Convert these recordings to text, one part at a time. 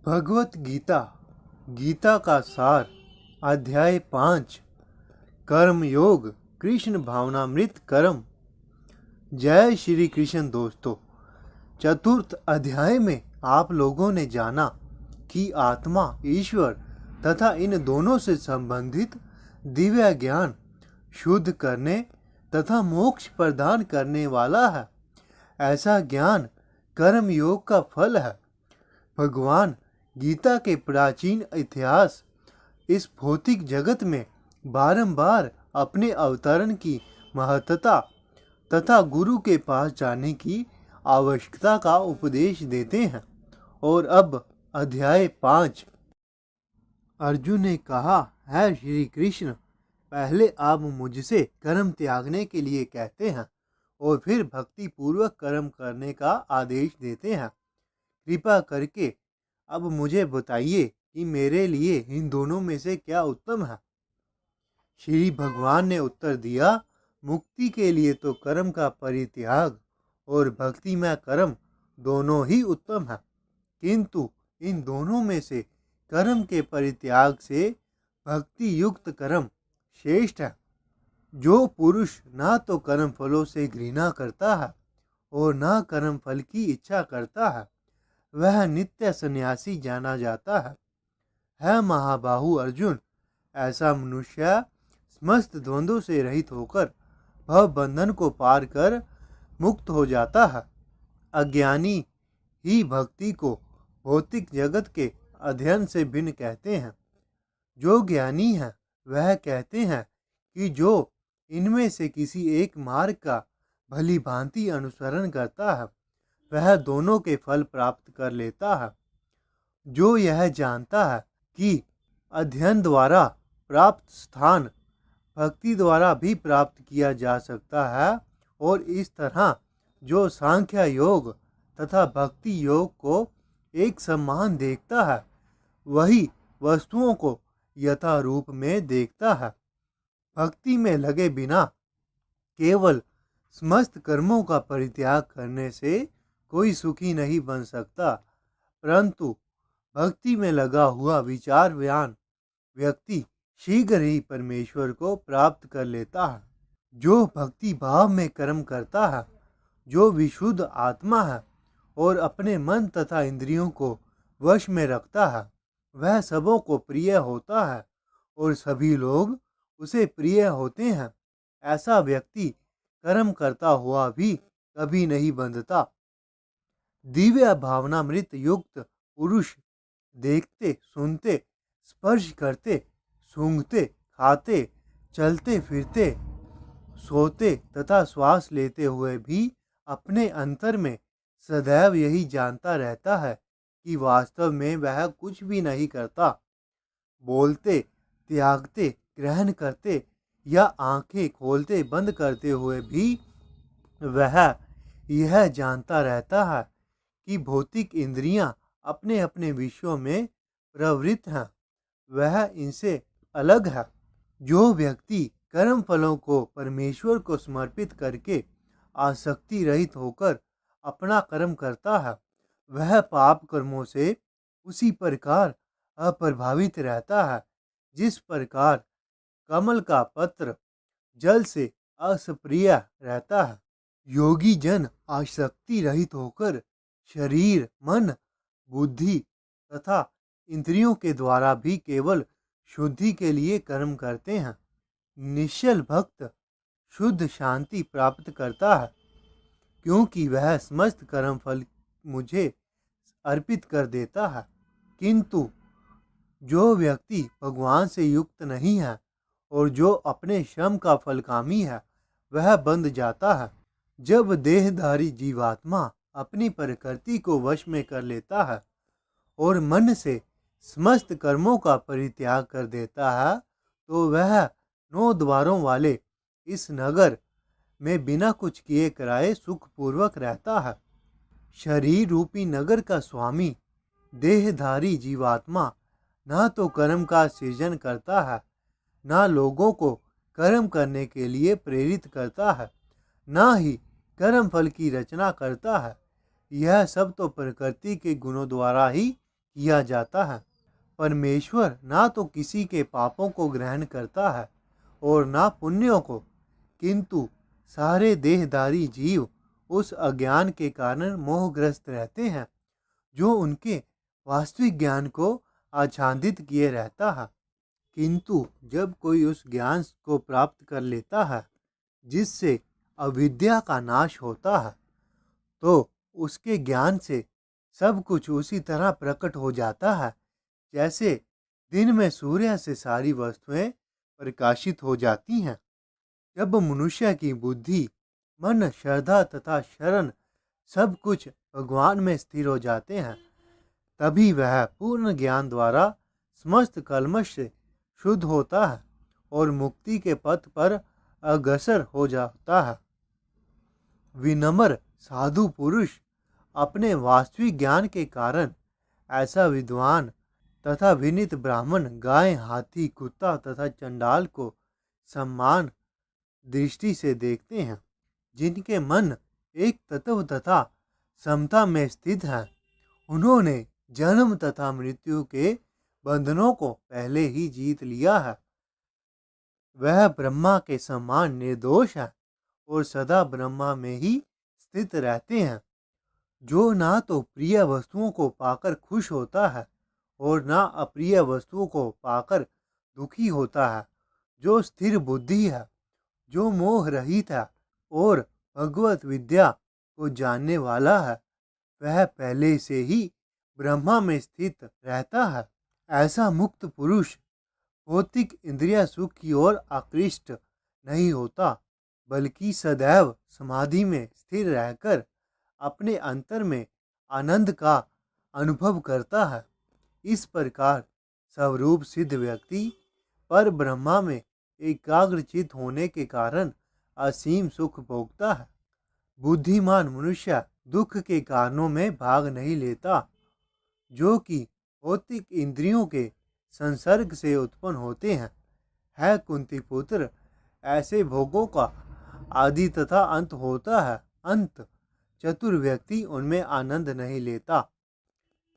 भगवत गीता गीता का सार अध्याय 5 कर्म योग कृष्ण भावनामृत कर्म। जय श्री कृष्ण। दोस्तों, चतुर्थ अध्याय में आप लोगों ने जाना कि आत्मा ईश्वर तथा इन दोनों से संबंधित दिव्य ज्ञान शुद्ध करने तथा मोक्ष प्रदान करने वाला है। ऐसा ज्ञान कर्म योग का फल है। भगवान गीता के प्राचीन इतिहास इस भौतिक जगत में बारंबार अपने अवतरण की महत्ता तथा गुरु के पास जाने की आवश्यकता का उपदेश देते हैं। और अब अध्याय 5। अर्जुन ने कहा, है श्री कृष्ण, पहले आप मुझसे कर्म त्यागने के लिए कहते हैं और फिर भक्ति पूर्वक कर्म करने का आदेश देते हैं। कृपा करके अब मुझे बताइए कि मेरे लिए इन दोनों में से क्या उत्तम है। श्री भगवान ने उत्तर दिया, मुक्ति के लिए तो कर्म का परित्याग और भक्ति में कर्म दोनों ही उत्तम है, किंतु इन दोनों में से कर्म के परित्याग से भक्ति युक्त कर्म श्रेष्ठ है। जो पुरुष ना तो कर्म फलों से घृणा करता है और ना कर्म फल की इच्छा करता है, वह नित्य सन्यासी जाना जाता है महाबाहु अर्जुन, ऐसा मनुष्य समस्त द्वंद्वों से रहित होकर भव बंधन को पार कर मुक्त हो जाता है। अज्ञानी ही भक्ति को भौतिक जगत के अध्ययन से भिन्न कहते हैं। जो ज्ञानी है वह कहते हैं कि जो इनमें से किसी एक मार्ग का भली भांति अनुसरण करता है वह दोनों के फल प्राप्त कर लेता है। जो यह जानता है कि अध्ययन द्वारा प्राप्त स्थान भक्ति द्वारा भी प्राप्त किया जा सकता है और इस तरह जो सांख्य योग तथा भक्ति योग को एक समान देखता है वही वस्तुओं को यथा रूप में देखता है। भक्ति में लगे बिना केवल समस्त कर्मों का परित्याग करने से कोई सुखी नहीं बन सकता, परंतु भक्ति में लगा हुआ विचारवान व्यक्ति शीघ्र ही परमेश्वर को प्राप्त कर लेता है। जो भक्ति भाव में कर्म करता है, जो विशुद्ध आत्मा है और अपने मन तथा इंद्रियों को वश में रखता है, वह सबों को प्रिय होता है और सभी लोग उसे प्रिय होते हैं। ऐसा व्यक्ति कर्म करता हुआ भी कभी नहीं बंधता। दिव्य भावनामृत युक्त पुरुष देखते, सुनते, स्पर्श करते, सूंघते, खाते, चलते फिरते, सोते तथा श्वास लेते हुए भी अपने अंतर में सदैव यही जानता रहता है कि वास्तव में वह कुछ भी नहीं करता। बोलते, त्यागते, ग्रहण करते या आंखें खोलते बंद करते हुए भी वह यह जानता रहता है कि भौतिक इंद्रियां अपने अपने विषयों में प्रवृत्त हैं, वह इनसे अलग है। जो व्यक्ति कर्म फलों को परमेश्वर को समर्पित करके आसक्ति रहित होकर अपना कर्म करता है, वह पाप कर्मों से उसी प्रकार अप्रभावित रहता है जिस प्रकार कमल का पत्र जल से असप्रिय रहता है। योगी जन आसक्ति रहित होकर शरीर, मन, बुद्धि तथा इंद्रियों के द्वारा भी केवल शुद्धि के लिए कर्म करते हैं। निश्चल भक्त शुद्ध शांति प्राप्त करता है, क्योंकि वह समस्त कर्म फल मुझे अर्पित कर देता है। किंतु जो व्यक्ति भगवान से युक्त नहीं है और जो अपने श्रम का फलकामी है, वह बंध जाता है। जब देहधारी जीवात्मा अपनी प्रकृति को वश में कर लेता है और मन से समस्त कर्मों का परित्याग कर देता है, तो वह 9 द्वारों वाले इस नगर में बिना कुछ किए कराए सुखपूर्वक रहता है। शरीर रूपी नगर का स्वामी देहधारी जीवात्मा ना तो कर्म का सृजन करता है, ना लोगों को कर्म करने के लिए प्रेरित करता है, ना ही कर्म फल की रचना करता है। यह सब तो प्रकृति के गुणों द्वारा ही किया जाता है। परमेश्वर ना तो किसी के पापों को ग्रहण करता है और ना पुण्यों को, किंतु सारे देहधारी जीव उस अज्ञान के कारण मोहग्रस्त रहते हैं जो उनके वास्तविक ज्ञान को आच्छादित किए रहता है। किंतु जब कोई उस ज्ञान को प्राप्त कर लेता है जिससे अविद्या का नाश होता है, तो उसके ज्ञान से सब कुछ उसी तरह प्रकट हो जाता है जैसे दिन में सूर्य से सारी वस्तुएं प्रकाशित हो जाती हैं। जब मनुष्य की बुद्धि, मन, श्रद्धा तथा शरण सब कुछ भगवान में स्थिर हो जाते हैं, तभी वह पूर्ण ज्ञान द्वारा समस्त कल्मश से शुद्ध होता है और मुक्ति के पथ पर अग्रसर हो जाता है। विनम्र साधु पुरुष अपने वास्तविक ज्ञान के कारण ऐसा विद्वान तथा विनीत ब्राह्मण गाय, हाथी, कुत्ता तथा चंडाल को सम्मान दृष्टि से देखते हैं। जिनके मन एक तत्व तथा समता में स्थित है, उन्होंने जन्म तथा मृत्यु के बंधनों को पहले ही जीत लिया है। वह ब्रह्मा के समान निर्दोष है और सदा ब्रह्मा में ही स्थित रहते हैं। जो ना तो प्रिय वस्तुओं को पाकर खुश होता है और ना अप्रिय वस्तुओं को पाकर दुखी होता है, जो स्थिर बुद्धि है, जो मोह रहित है और भगवत विद्या को जानने वाला है, वह पहले से ही ब्रह्मा में स्थित रहता है। ऐसा मुक्त पुरुष भौतिक इंद्रिय सुख की ओर आकृष्ट नहीं होता, बल्कि सदैव समाधि में स्थिर रहकर अपने अंतर में आनंद का अनुभव करता है। इस प्रकार स्वरूप सिद्ध व्यक्ति पर ब्रह्मा में एकाग्रचित होने के कारण असीम सुख भोगता है। बुद्धिमान मनुष्य दुख के कारणों में भाग नहीं लेता, जो कि भौतिक इंद्रियों के संसर्ग से उत्पन्न होते हैं। है कुंती पुत्र, ऐसे भोगों का आदि तथा अंत होता है, अंत चतुर व्यक्ति उनमें आनंद नहीं लेता।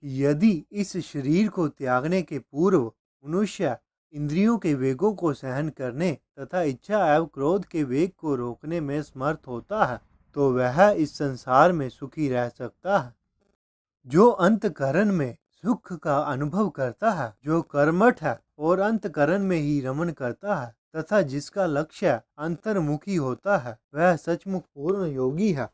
यदि इस शरीर को त्यागने के पूर्व मनुष्य इंद्रियों के वेगों को सहन करने तथा इच्छा एवं क्रोध के वेग को रोकने में समर्थ होता है, तो वह इस संसार में सुखी रह सकता है। जो अंतकरण में सुख का अनुभव करता है, जो कर्मठ है और अंतकरण में ही रमण करता है तथा जिसका लक्ष्य अंतर्मुखी होता है, वह सचमुच पूर्ण योगी है।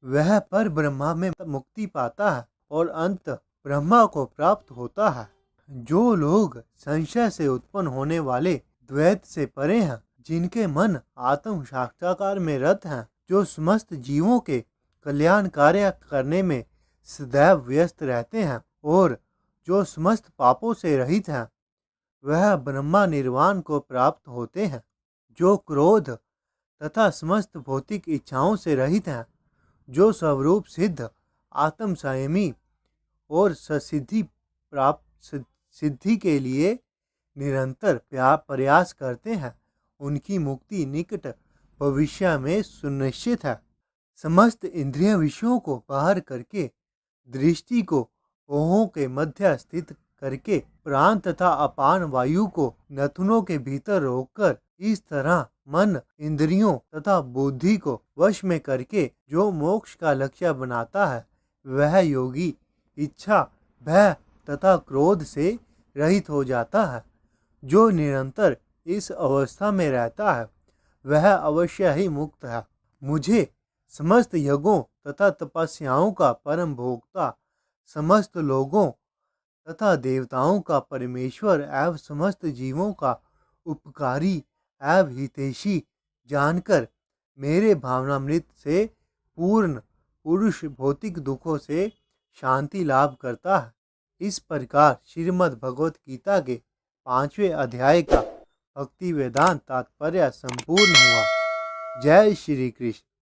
वह पर ब्रह्मा में मुक्ति पाता है और अंत ब्रह्मा को प्राप्त होता है। जो लोग संशय से उत्पन्न होने वाले द्वैत से परे हैं, जिनके मन आत्म साक्षात्कार में रत हैं, जो समस्त जीवों के कल्याण कार्य करने में सदैव व्यस्त रहते हैं और जो समस्त पापों से रहित हैं, वह ब्रह्मा निर्वाण को प्राप्त होते हैं। जो क्रोध तथा समस्त भौतिक इच्छाओं से रहित हैं, जो स्वरूप सिद्ध आत्म संयमी और सिद्धि के लिए निरंतर प्रयास करते हैं, उनकी मुक्ति निकट भविष्य में सुनिश्चित है। समस्त इंद्रिय विषयों को बाहर करके, दृष्टि को ओहों के मध्य स्थित करके, प्राण तथा अपान वायु को नथुनों के भीतर रोककर, इस तरह मन, इंद्रियों तथा बुद्धि को वश में करके जो मोक्ष का लक्ष्य बनाता है, वह योगी इच्छा, भय तथा क्रोध से रहित हो जाता है। जो निरंतर इस अवस्था में रहता है, वह अवश्य ही मुक्त है। मुझे समस्त यज्ञों तथा तपस्याओं का परम भोक्ता, समस्त लोगों तथा देवताओं का परमेश्वर एवं समस्त जीवों का उपकारी एवं हितैषी जानकर मेरे भावनामृत से पूर्ण पुरुष भौतिक दुखों से शांति लाभ करता है। इस प्रकार श्रीमद् भगवत गीता के 5वें अध्याय का भक्ति वेदांत तात्पर्य संपूर्ण हुआ। जय श्री कृष्ण।